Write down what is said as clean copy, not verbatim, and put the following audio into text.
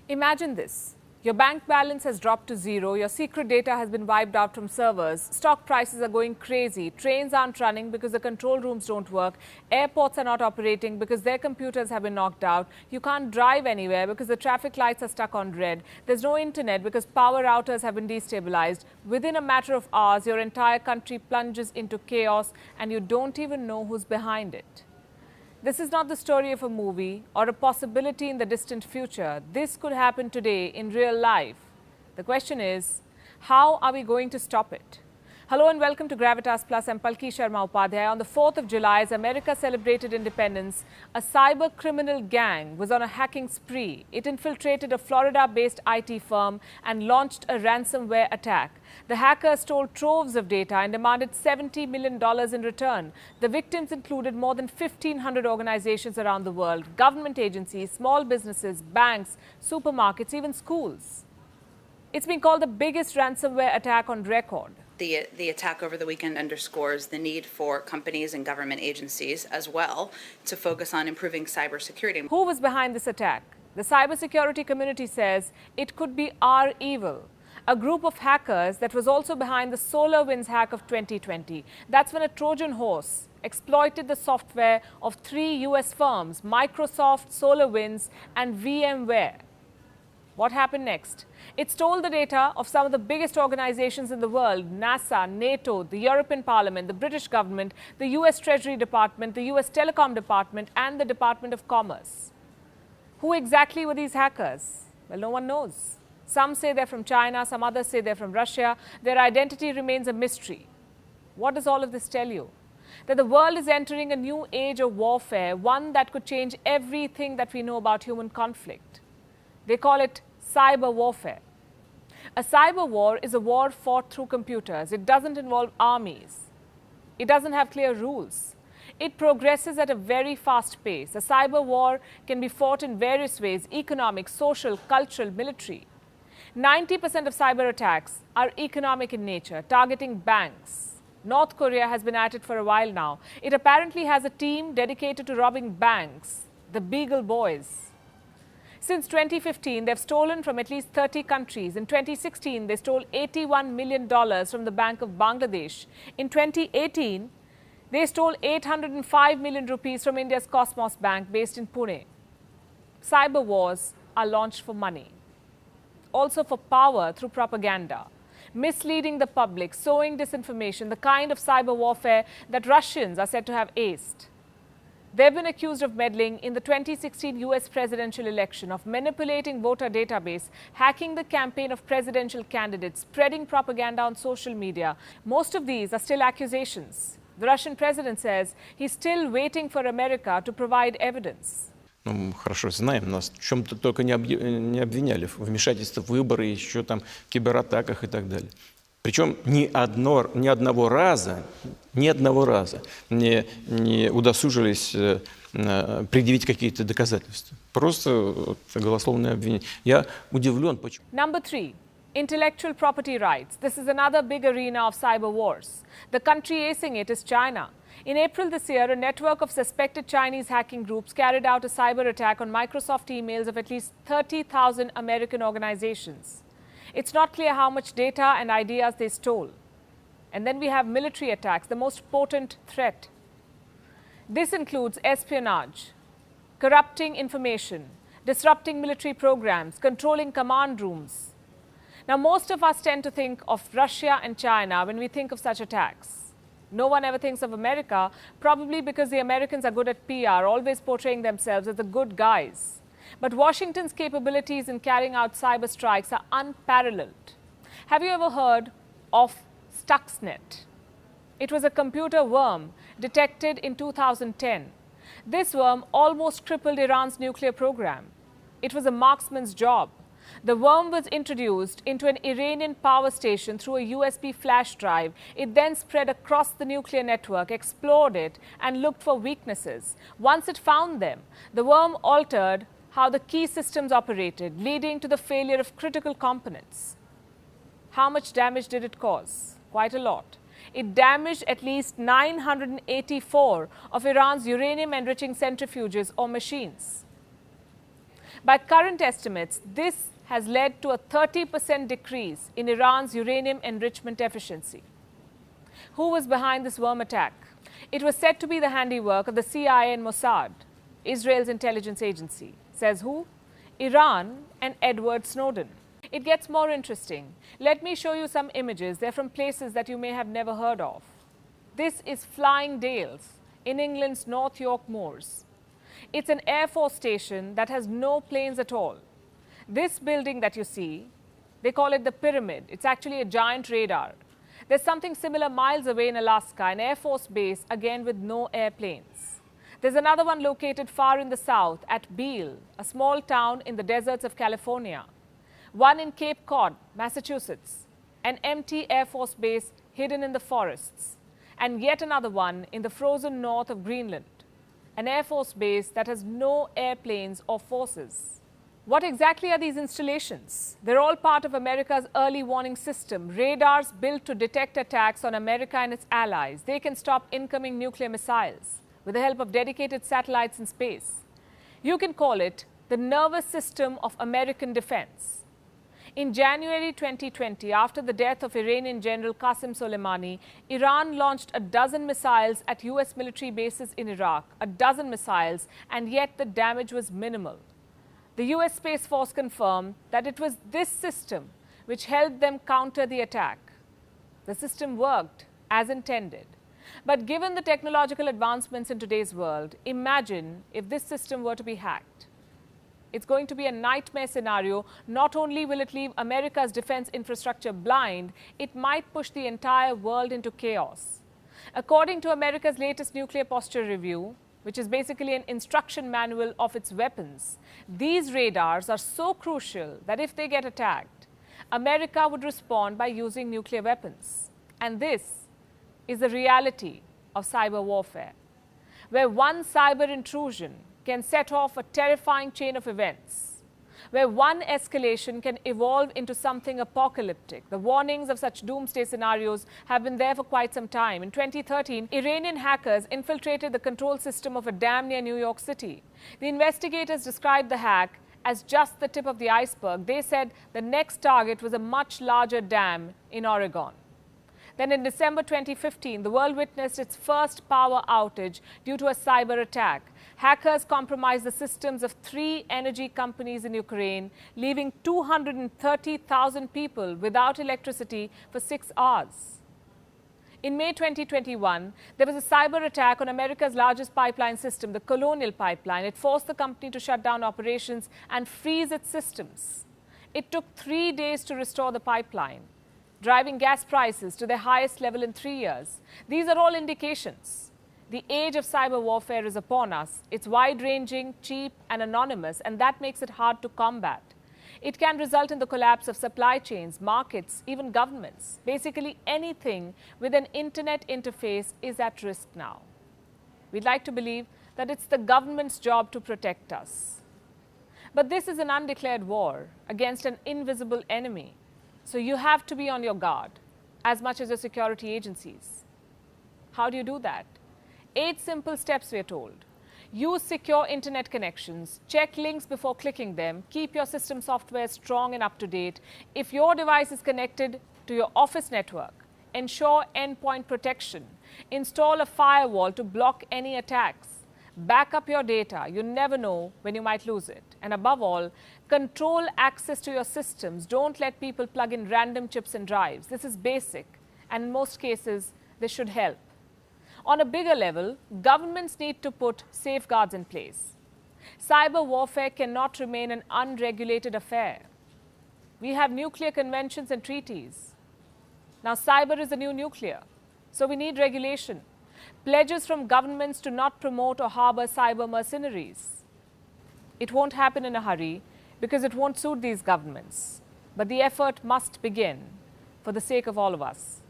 Imagine this. Your bank balance has dropped to zero, your secret data has been wiped out from servers, stock prices are going crazy, trains aren't running because the control rooms don't work, airports are not operating because their computers have been knocked out, you can't drive anywhere because the traffic lights are stuck on red, there's no internet because power routers have been destabilized. Within a matter of hours, your entire country plunges into chaos and you don't even know who's behind it. This is not the story of a movie or a possibility in the distant future. This could happen today in real life. The question is, how are we going to stop it? Hello and welcome to Gravitas Plus. I'm Palki Sharma Upadhyay. On the 4th of July, as America celebrated independence, a cyber criminal gang was on a hacking spree. It infiltrated a Florida-based IT firm and launched a ransomware attack. The hackers stole troves of data and demanded $70 million in return. The victims included more than 1,500 organizations around the world, government agencies, small businesses, banks, supermarkets, even schools. It's been called the biggest ransomware attack on record. The attack over the weekend underscores the need for companies and government agencies as well to focus on improving cybersecurity. Who was behind this attack? The cybersecurity community says it could be REvil, a group of hackers that was also behind the SolarWinds hack of 2020. That's when a Trojan horse exploited the software of 3 US firms, Microsoft, SolarWinds, and VMware. What happened next? It stole the data of some of the biggest organizations in the world: NASA, NATO, the European Parliament, the British government, the US Treasury Department, the US Telecom Department, and the Department of Commerce. Who exactly were these hackers? Well, no one knows. Some say they're from China, some others say they're from Russia. Their identity remains a mystery. What does all of this tell you? That the world is entering a new age of warfare, one that could change everything that we know about human conflict. They call it cyber warfare. A cyber war is a war fought through computers. It doesn't involve armies. It doesn't have clear rules. It progresses at a very fast pace. A cyber war can be fought in various ways: economic, social, cultural, military. 90% of cyber attacks are economic in nature, targeting banks. North Korea has been at it for a while now. It apparently has a team dedicated to robbing banks, the Beagle Boys. Since 2015, they've stolen from at least 30 countries. In 2016, they stole $81 million from the Bank of Bangladesh. In 2018, they stole 805 million rupees from India's Cosmos Bank based in Pune. Cyber wars are launched for money, also for power through propaganda, misleading the public, sowing disinformation, the kind of cyber warfare that Russians are said to have aced. They've been accused of meddling in the 2016 US presidential election, of manipulating voter database, hacking the campaign of presidential candidates, spreading propaganda on social media. Most of these are still accusations. The Russian president says he's still waiting for America to provide evidence. Ну, мы хорошо знаем, нас в чем-то только не обвиняли в вмешательстве в выборы, еще там кибератаках и так далее. Причем ни одного раза не удосужились предъявить какие-то доказательства. Просто голословное обвинение. Я удивлен, почему. Number 3. Intellectual property rights. This is another big arena of cyber wars. The country acing it is China. In April this year, a network of suspected Chinese hacking groups carried out a cyber attack on Microsoft emails of at least 30,000 American organizations. It's not clear how much data and ideas they stole. And then we have military attacks, the most potent threat. This includes espionage, corrupting information, disrupting military programs, controlling command rooms. Now, most of us tend to think of Russia and China when we think of such attacks. No one ever thinks of America, probably because the Americans are good at PR, always portraying themselves as the good guys. But Washington's capabilities in carrying out cyber strikes are unparalleled. Have you ever heard of Stuxnet? It was a computer worm detected in 2010. This worm almost crippled Iran's nuclear program. It was a marksman's job. The worm was introduced into an Iranian power station through a USB flash drive. It then spread across the nuclear network, explored it, and looked for weaknesses. Once it found them, the worm altered how the key systems operated, leading to the failure of critical components. How much damage did it cause? Quite a lot. It damaged at least 984 of Iran's uranium-enriching centrifuges or machines. By current estimates, this has led to a 30% decrease in Iran's uranium enrichment efficiency. Who was behind this worm attack? It was said to be the handiwork of the CIA and Mossad, Israel's intelligence agency. Says who? Iran and Edward Snowden. It gets more interesting. Let me show you some images. They're from places that you may have never heard of. This is Flying Dales in England's North York Moors. It's an Air Force station that has no planes at all. This building that you see, they call it the Pyramid. It's actually a giant radar. There's something similar miles away in Alaska, an Air Force base, again with no airplanes. There's another one located far in the south at Beale, a small town in the deserts of California. One in Cape Cod, Massachusetts, an empty Air Force base hidden in the forests. And yet another one in the frozen north of Greenland, an Air Force base that has no airplanes or forces. What exactly are these installations? They're all part of America's early warning system, radars built to detect attacks on America and its allies. They can stop incoming nuclear missiles with the help of dedicated satellites in space. You can call it the nervous system of American defense. In January 2020, after the death of Iranian General Qasem Soleimani, Iran launched a dozen missiles at US military bases in Iraq, a dozen missiles, and yet the damage was minimal. The US Space Force confirmed that it was this system which helped them counter the attack. The system worked as intended. But given the technological advancements in today's world, imagine if this system were to be hacked. It's going to be a nightmare scenario. Not only will it leave America's defense infrastructure blind, it might push the entire world into chaos. According to America's latest nuclear posture review, which is basically an instruction manual of its weapons, these radars are so crucial that if they get attacked, America would respond by using nuclear weapons. And this is the reality of cyber warfare, where one cyber intrusion can set off a terrifying chain of events, where one escalation can evolve into something apocalyptic. The warnings of such doomsday scenarios have been there for quite some time. In 2013, Iranian hackers infiltrated the control system of a dam near New York City. The investigators described the hack as just the tip of the iceberg. They said the next target was a much larger dam in Oregon. Then in December 2015, the world witnessed its first power outage due to a cyber attack. Hackers compromised the systems of 3 energy companies in Ukraine, leaving 230,000 people without electricity for 6 hours. In May 2021, there was a cyber attack on America's largest pipeline system, the Colonial Pipeline. It forced the company to shut down operations and freeze its systems. It took 3 days to restore the pipeline, driving gas prices to their highest level in 3 years. These are all indications. The age of cyber warfare is upon us. It's wide-ranging, cheap, and anonymous, and that makes it hard to combat. It can result in the collapse of supply chains, markets, even governments. Basically, anything with an internet interface is at risk now. We'd like to believe that it's the government's job to protect us. But this is an undeclared war against an invisible enemy. So you have to be on your guard as much as your security agencies. How do you do that? 8 simple steps, we are told. Use secure internet connections. Check links before clicking them. Keep your system software strong and up to date. If your device is connected to your office network, ensure endpoint protection. Install a firewall to block any attacks. Back up your data. You never know when you might lose it. And above all, control access to your systems. Don't let people plug in random chips and drives. This is basic, and in most cases, this should help. On a bigger level, governments need to put safeguards in place. Cyber warfare cannot remain an unregulated affair. We have nuclear conventions and treaties. Now, cyber is the new nuclear, so we need regulation. Pledges from governments to not promote or harbor cyber mercenaries. It won't happen in a hurry because it won't suit these governments. But the effort must begin for the sake of all of us.